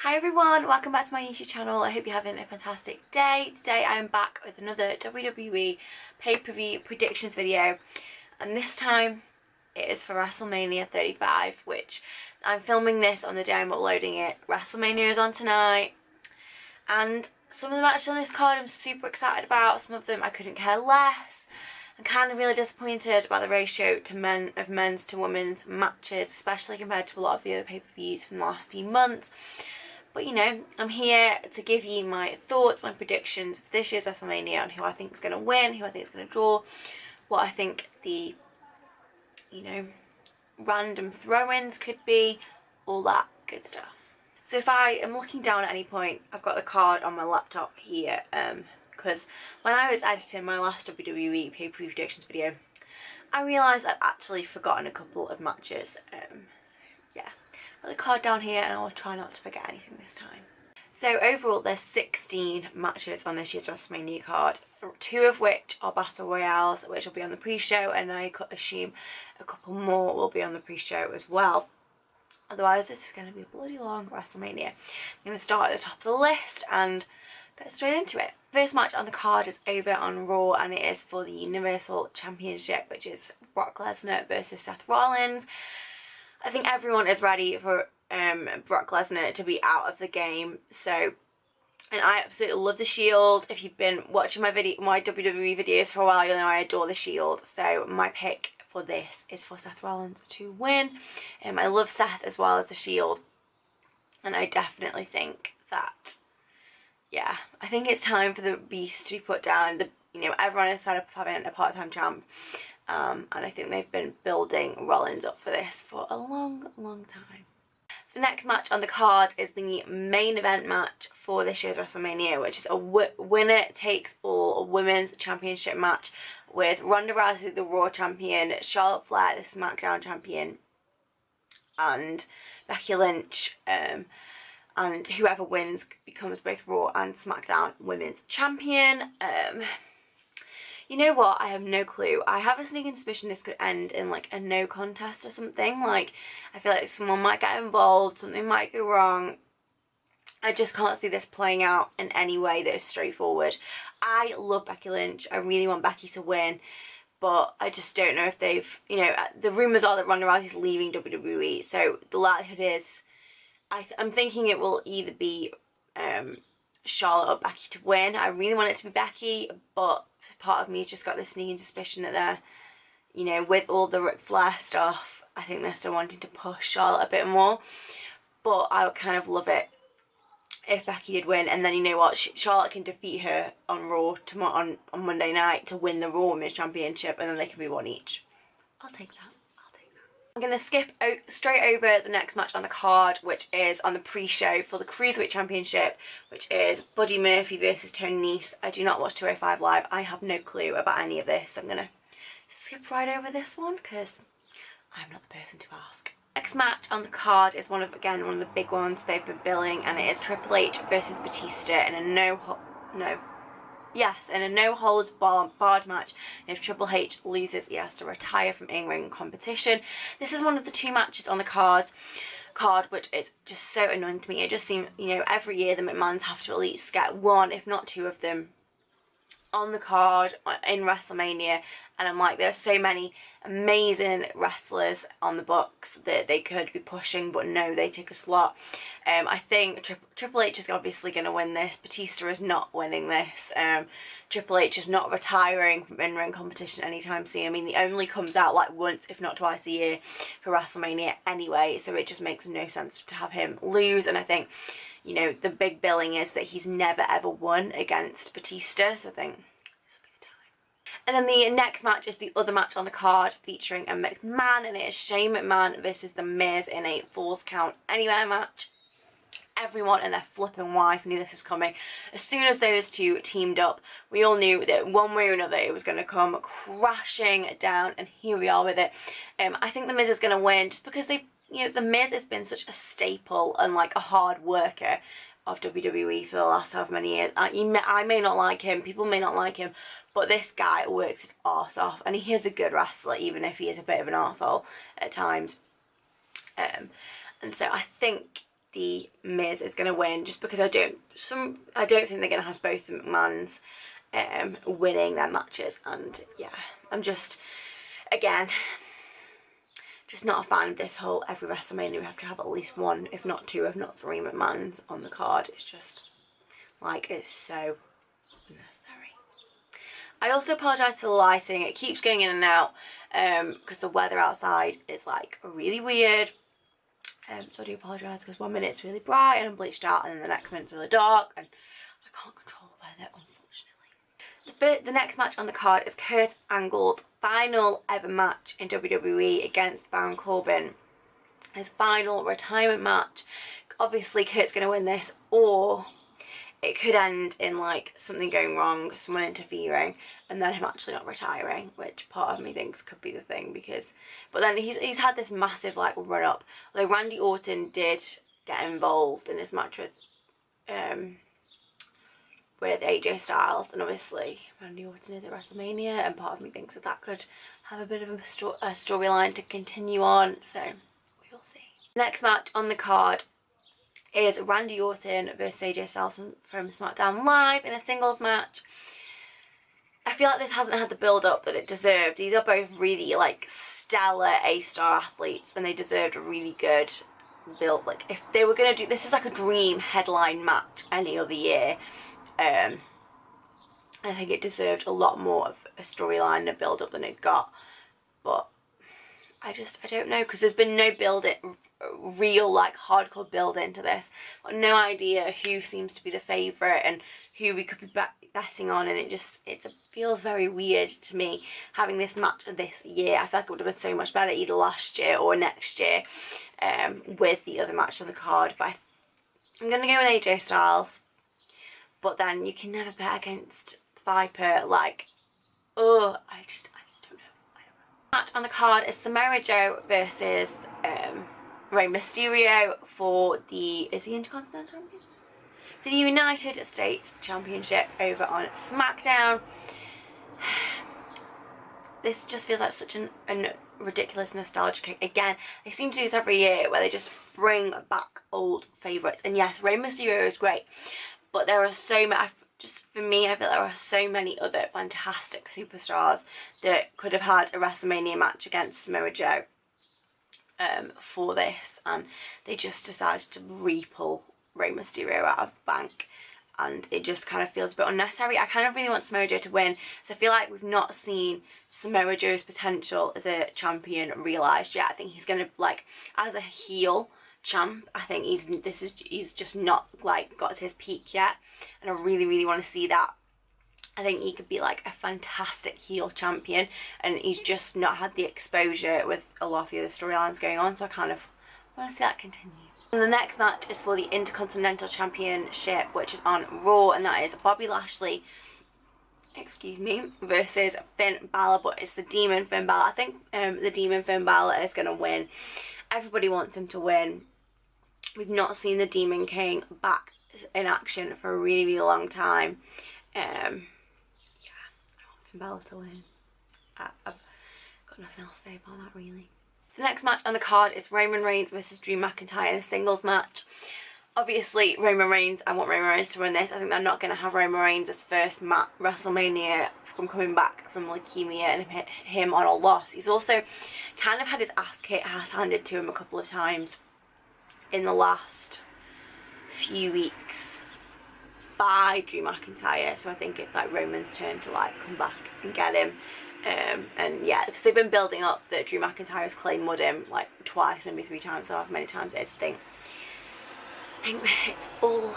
Hi everyone, welcome back to my YouTube channel. I hope you're having a fantastic day. Today I am back with another WWE pay-per-view predictions video, and this time it is for Wrestlemania 35, which I'm filming this on the day I'm uploading it. Wrestlemania is on tonight, and some of the matches on this card I'm super excited about, some of them I couldn't care less. I'm kind of really disappointed about the ratio to men's to women's matches, especially compared to a lot of the other pay-per-views from the last few months. But you know, I'm here to give you my thoughts, my predictions for this year's WrestleMania, on who I think is going to win, who I think is going to draw, what I think the, you know, random throw-ins could be, all that good stuff. So if I am looking down at any point, I've got the card on my laptop here, because when I was editing my last WWE pay-per-view predictions video, I realised I'd actually forgotten a couple of matches. Yeah. Put the card down here and I'll try not to forget anything this time. So overall there's 16 matches on this year's WrestleMania card, 2 of which are Battle Royales, which will be on the pre-show, and I could assume a couple more will be on the pre-show as well. Otherwise this is going to be a bloody long WrestleMania. I'm going to start at the top of the list and get straight into it. First match on the card is over on Raw, and it is for the Universal Championship, which is Brock Lesnar versus Seth Rollins. I think everyone is ready for Brock Lesnar to be out of the game. So, and I absolutely love the Shield. If you've been watching my WWE videos for a while, you'll know I adore the Shield. So my pick for this is for Seth Rollins to win. I love Seth as well as the Shield, and I definitely think that, yeah, I think it's time for the Beast to be put down. You know, everyone is fed up of having a part-time champ. And I think they've been building Rollins up for this for a long, long time. The next match on the card is the main event match for this year's WrestleMania, which is a winner-takes-all women's championship match with Ronda Rousey, the Raw champion, Charlotte Flair, the SmackDown champion, and Becky Lynch, and whoever wins becomes both Raw and SmackDown women's champion. You know what? I have no clue. I have a sneaking suspicion this could end in like a no contest or something. Like, I feel like someone might get involved, something might go wrong. I just can't see this playing out in any way that is straightforward. I love Becky Lynch. I really want Becky to win, but I just don't know if they've, you know, the rumours are that Ronda Rousey's leaving WWE, so the likelihood is, I'm thinking it will either be Charlotte or Becky to win. I really want it to be Becky, but part of me has just got this sneaking suspicion that they're, you know, with all the Ric Flair stuff, I think they're still wanting to push Charlotte a bit more. But I would kind of love it if Becky did win, and then, you know what, Charlotte can defeat her on Raw tomorrow on Monday night to win the Raw Women's Championship, and then they can be one each. I'll take that. I'm going to skip straight over the next match on the card, which is on the pre-show for the Cruiserweight Championship, which is Buddy Murphy versus Tony Nese. I do not watch 205 Live. I have no clue about any of this, so I'm going to skip right over this one because I'm not the person to ask. Next match on the card is one of the big ones they've been billing, and it is Triple H versus Batista in a no holds barred match. And if Triple H loses, he has to retire from in-ring competition. This is one of the 2 matches on the card which is just so annoying to me. It just seems, you know, every year the McMahons have to at least get 1, if not 2 of them on the card in WrestleMania, and I'm like, there's so many amazing wrestlers on the books that they could be pushing, but no, they take a slot. I think Triple H is obviously going to win this. Batista is not winning this. Triple H is not retiring from in-ring competition anytime soon. I mean, he only comes out like once, if not twice a year for WrestleMania anyway, so it just makes no sense to have him lose. And I think, you know, the big billing is that he's never ever won against Batista, so I think this will be the time. And then the next match is the other match on the card featuring a McMahon, and it is Shane McMahon versus The Miz in a Falls Count Anywhere match. Everyone and their flipping wife knew this was coming. As soon as those 2 teamed up, we all knew that one way or another it was going to come crashing down, and here we are with it. I think The Miz is going to win just because they, you know, The Miz has been such a staple and like a hard worker of WWE for the last however many years. I may not like him, people may not like him, but this guy works his arse off, and he is a good wrestler, even if he is a bit of an arsehole at times. And so I think The Miz is going to win, just because I don't think they're going to have both the McMahons winning their matches. And yeah, I'm just, again, just not a fan of this whole every WrestleMania we have to have at least one, if not two, if not three McMahons on the card. It's just like, it's so unnecessary. I also apologise for the lighting. It keeps going in and out because the weather outside is like really weird. So I do apologise, because 1 minute it's really bright and I'm bleached out, and then the next minute's really dark, and I can't control the weather, unfortunately. The next match on the card is Kurt Angle's final ever match in WWE against Baron Corbin. His final retirement match. Obviously Kurt's going to win this, or it could end in like something going wrong, someone interfering, and then him actually not retiring, which part of me thinks could be the thing, because but then he's had this massive like run up. Although Randy Orton did get involved in this match with AJ Styles, and obviously Randy Orton is at WrestleMania, and part of me thinks that could have a bit of a storyline to continue on, so we'll see. Next match on the card is Randy Orton versus AJ Styles from SmackDown Live in a singles match. I feel like this hasn't had the build-up that it deserved. These are both really like stellar A-star athletes, and they deserved a really good build. Like, if they were going to do this, is like a dream headline match any other year. I think it deserved a lot more of a storyline and a build-up than it got. But I don't know, because there's been no real like hardcore build into this. I've got no idea who seems to be the favourite and who we could be betting on, and it feels very weird to me having this match this year. I feel like it would have been so much better either last year or next year with the other match on the card. But I'm going to go with AJ Styles, but then you can never bet against Viper. Like, oh, I just don't know. Match on the card is Samoa Joe versus Rey Mysterio for the, is he Intercontinental Champion? For the United States Championship over on SmackDown. This just feels like such a ridiculous nostalgia. Again, they seem to do this every year, where they just bring back old favourites. And yes, Rey Mysterio is great, but there are so many, for me, I feel there are so many other fantastic superstars that could have had a WrestleMania match against Samoa Joe for this, and they just decided to re-pull Rey Mysterio out of the bank, and it just kind of feels a bit unnecessary. I kind of really want Samoa Joe to win, so I feel like we've not seen Samoa Joe's potential as a champion realised yet. I think he's going to, like, as a heel champ, I think he's just not like got to his peak yet, and I really want to see that. I think he could be like a fantastic heel champion, and he's just not had the exposure with a lot of the other storylines going on, so I kind of want to see that continue. And the next match is for the Intercontinental Championship, which is on Raw, and that is Bobby Lashley, excuse me, versus Finn Balor, but it's the Demon Finn Balor. I think the Demon Finn Balor is going to win. Everybody wants him to win. We've not seen the Demon King back in action for a really long time. Yeah, I want Finn Balor to win. I've got nothing else to say about that, really. The next match on the card is Roman Reigns versus Drew McIntyre in a singles match. Obviously, Roman Reigns, I want Roman Reigns to win this. I think they're not going to have Roman Reigns' first WrestleMania from coming back from leukemia and him on a loss. He's also kind of had his ass handed to him a couple of times in the last few weeks by Drew McIntyre, so I think it's like Roman's turn to like come back and get him. And yeah, because they've been building up that Drew McIntyre's clay mud him like twice, maybe 3 times, however many times it is. I think it's all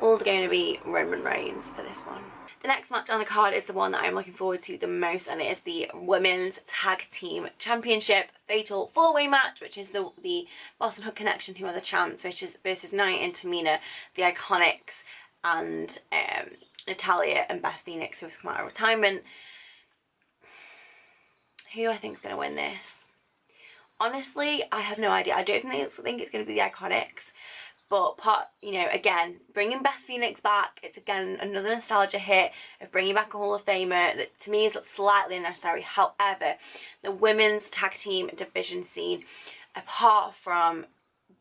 going to be Roman Reigns for this one. The next match on the card is the one that I'm looking forward to the most, and it is the Women's Tag Team Championship Fatal 4-Way match, which is the Boston Hook Connection, who are the champs, versus Nia and Tamina, the Iconics, and Natalya and Beth Phoenix, who has come out of retirement. Who I think is going to win this? Honestly, I have no idea. I don't think it's going to be the Iconics. But again, bringing Beth Phoenix back, it's again another nostalgia hit of bringing back a Hall of Famer that to me is slightly unnecessary. However, the women's tag team division scene, apart from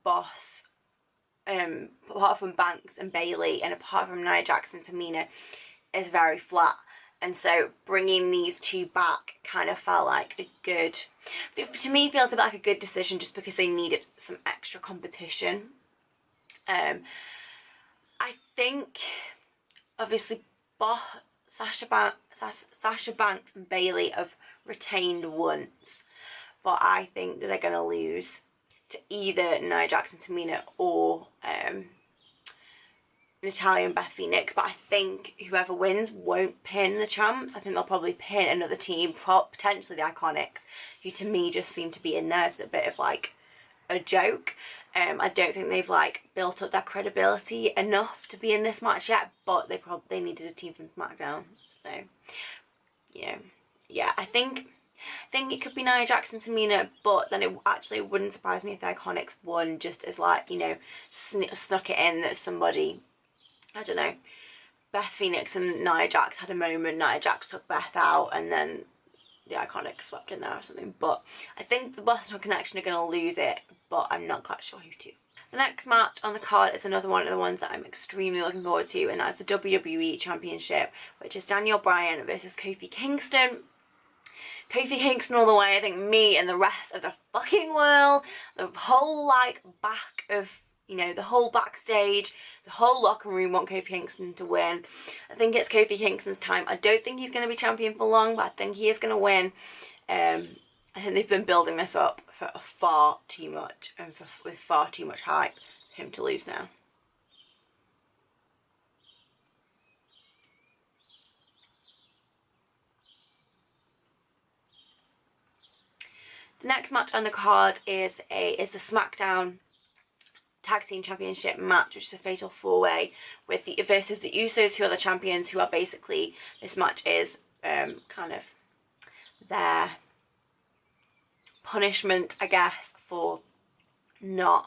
Boss apart from Banks and Bayley and apart from Nia Jax and Tamina, is very flat. And so bringing these two back kind of felt like a good, to me feels a bit like a good decision, just because they needed some extra competition. I think obviously Sasha Banks and Bayley have retained once, but I think that they're going to lose to either Nia Jax and Tamina or Natalya and Beth Phoenix. But I think whoever wins won't pin the champs. I think they'll probably pin another team, potentially the Iconics, who to me just seem to be in there as a bit of like a joke. I don't think they've like built up their credibility enough to be in this match yet, but they needed a team from SmackDown. So, you know, yeah, I think it could be Nia Jax and Tamina, but then it actually wouldn't surprise me if the Iconics won, just as like, you know, snuck it in that somebody, I don't know, Beth Phoenix and Nia Jax had a moment, Nia Jax took Beth out, and then the Iconics swept in there or something. But I think the Boston Connection are going to lose it, but I'm not quite sure who to. The next match on the card is another one of the ones that I'm extremely looking forward to, and that's the WWE Championship, which is Daniel Bryan versus Kofi Kingston. Kofi Kingston all the way. I think me and the rest of the fucking world, the whole like back of, you know, the whole backstage, the whole locker room want Kofi Kingston to win. I think it's Kofi Kingston's time. I don't think he's going to be champion for long, but I think he is going to win. I think they've been building this up for far too much, and with far too much hype for him to lose now. The next match on the card is the SmackDown Tag Team Championship match, which is a fatal four-way with versus the Usos, who are the champions, who are basically, this match is kind of their punishment, I guess, for what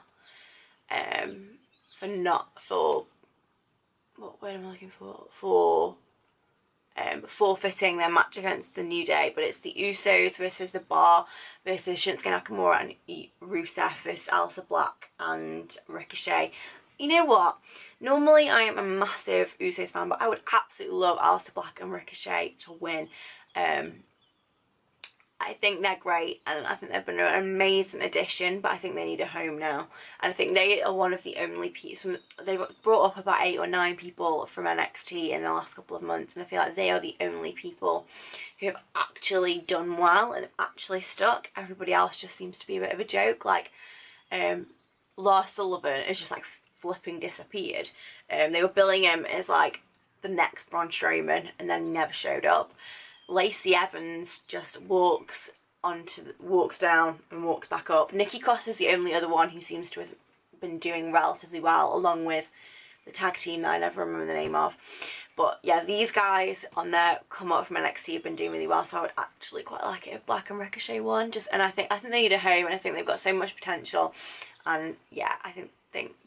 word am I looking for? Forfeiting their match against the New Day. But it's the Usos versus the Bar versus Shinsuke Nakamura and Rusev versus Aleister Black and Ricochet. You know what? Normally I am a massive Usos fan, but I would absolutely love Aleister Black and Ricochet to win. I think they're great, and I think they've been an amazing addition, but I think they need a home now. And I think they are one of the only people, they've brought up about 8 or 9 people from NXT in the last couple of months, and I feel like they are the only people who have actually done well and have actually stuck. Everybody else just seems to be a bit of a joke. Like, Lars Sullivan is just like flipping disappeared. They were billing him as like the next Braun Strowman, and then he never showed up. Lacey Evans just walks down and walks back up. Nikki Cross is the only other one who seems to have been doing relatively well, along with the tag team that I never remember the name of. But yeah, these guys on their come up from NXT have been doing really well, so I would actually quite like it if Black and Ricochet won. And I think they need a home, and I think they've got so much potential. And yeah, I think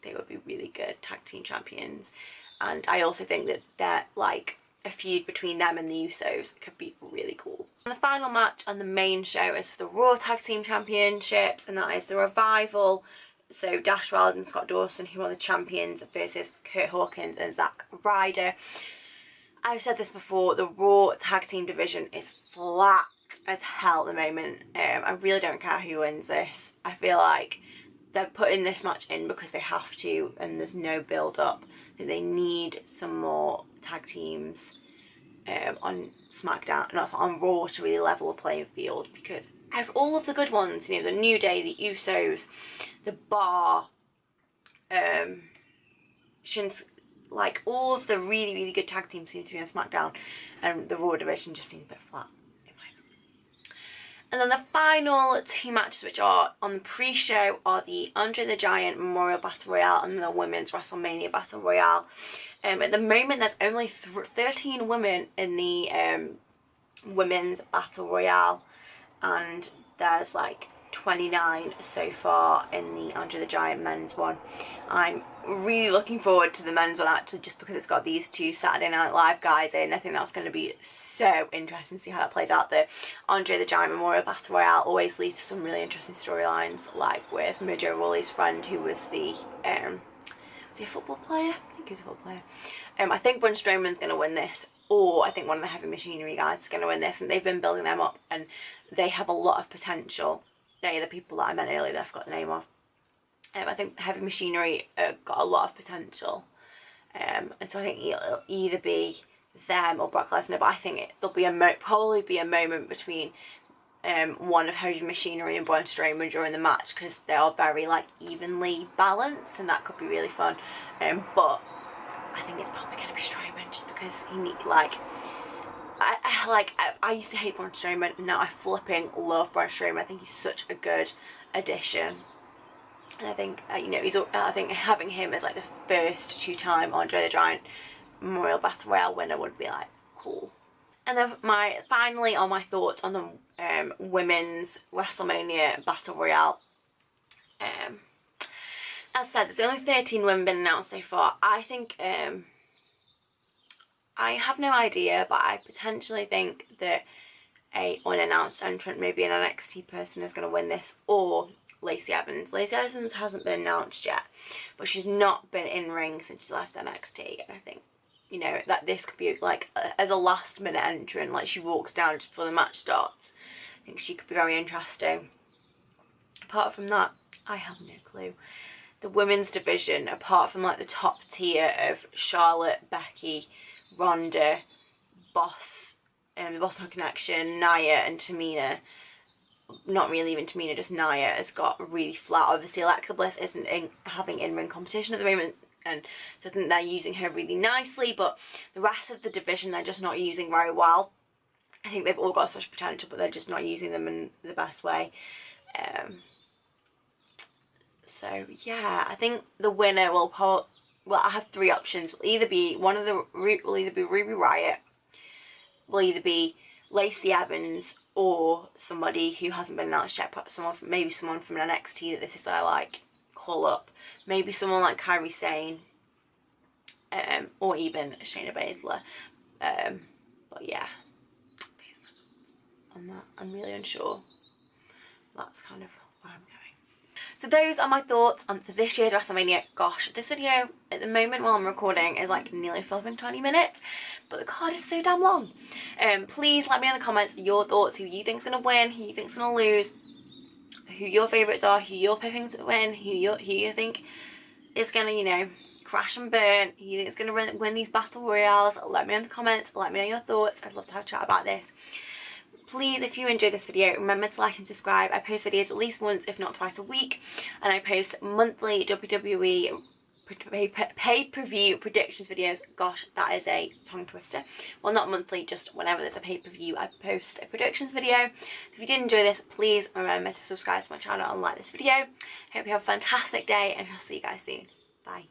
they would be really good tag team champions. And I also think that they're like, a feud between them and the Usos could be really cool. And the final match on the main show is for the Raw Tag Team Championships, and that is the Revival. So Dash Wilder and Scott Dawson, who are the champions, versus Kurt Hawkins and Zack Ryder. I've said this before, the Raw Tag Team division is flat as hell at the moment. I really don't care who wins this. I feel like they're putting this match in because they have to, and there's no build up. They need some more tag teams on SmackDown and also on Raw to really level the playing field, because all of the good ones, you know, the New Day, the Usos, the Bar, like all of the really, really good tag teams seem to be on SmackDown, and the Raw division just seems a bit flat. And then the final 2 matches, which are on the pre-show, are the Andre the Giant Memorial Battle Royale and the Women's WrestleMania Battle Royale. At the moment, there's only 13 women in the Women's Battle Royale, and there's like 29 so far in the Andre the Giant men's one. I'm really looking forward to the men's one, actually, just because it's got these 2 Saturday Night Live guys in. I think that's going to be so interesting to see how that plays out. The Andre the Giant Memorial Battle Royale always leads to some really interesting storylines, like with Mojo Rawley's friend, who was the he a football player? I think he's a football player. I think Braun Strowman's going to win this, or I think one of the Heavy Machinery guys is going to win this, and they've been building them up, and they have a lot of potential. They're the people that I meant earlier that I forgot the name of. I think Heavy Machinery got a lot of potential, and so I think it'll either be them or Brock Lesnar, but I think there'll be probably be a moment between one of Heavy Machinery and Braun Strowman during the match, because they are very like evenly balanced, and that could be really fun. But I think it's probably going to be Strowman, just because he need I used to hate Braun Strowman, and now I flipping love Braun Strowman. I think he's such a good addition, and I think you know, I think having him as like the first two-time Andre the Giant Memorial Battle Royale winner would be like cool. And then finally on my thoughts on the women's WrestleMania Battle Royale. As I said, there's only 13 women been announced so far. I think I have no idea, but I potentially think that a unannounced entrant, maybe an NXT person, is going to win this, or Lacey Evans. Lacey Evans hasn't been announced yet, but she's not been in ring since she left NXT, and I think, you know, that this could be like as a last minute entrant, like she walks down just before the match starts. I think she could be very interesting. Apart from that, I have no clue. The women's division, apart from like the top tier of Charlotte, Becky, Ronda, Boss, the Boston Connection, Nia and Tamina, not really even Tamina, just Nia, has got really flat. Obviously Alexa Bliss isn't having in-ring competition at the moment, and so I think they're using her really nicely, but the rest of the division they're just not using very well. I think they've all got such potential, but they're just not using them in the best way. So yeah, I think the winner will probably, well, I have three options. Will either be Ruby Riott, will either be Lacey Evans, or somebody who hasn't been announced yet, maybe someone from NXT that this is their like call up. Maybe someone like Kairi Sane, or even Shayna Baszler. But yeah, on that, I'm really unsure. That's kind of where I'm going. So those are my thoughts on this year's WrestleMania. Gosh, this video at the moment while I'm recording is like nearly flipping 20 minutes, but the card is so damn long. Please let me know in the comments your thoughts, who you think's gonna win, who you think's gonna lose, who your favourites are, who you're picking to win, who you think is gonna, you know, crash and burn, who you think is gonna win these battle royales. Let me know in the comments, let me know your thoughts. I'd love to have a chat about this. Please, if you enjoyed this video, remember to like and subscribe. I post videos at least once, if not twice a week, and I post monthly WWE pay-per-view predictions videos. Gosh, that is a tongue twister. Well, not monthly, just whenever there's a pay-per-view, I post a predictions video. If you did enjoy this, please remember to subscribe to my channel and like this video. Hope you have a fantastic day, and I'll see you guys soon. Bye.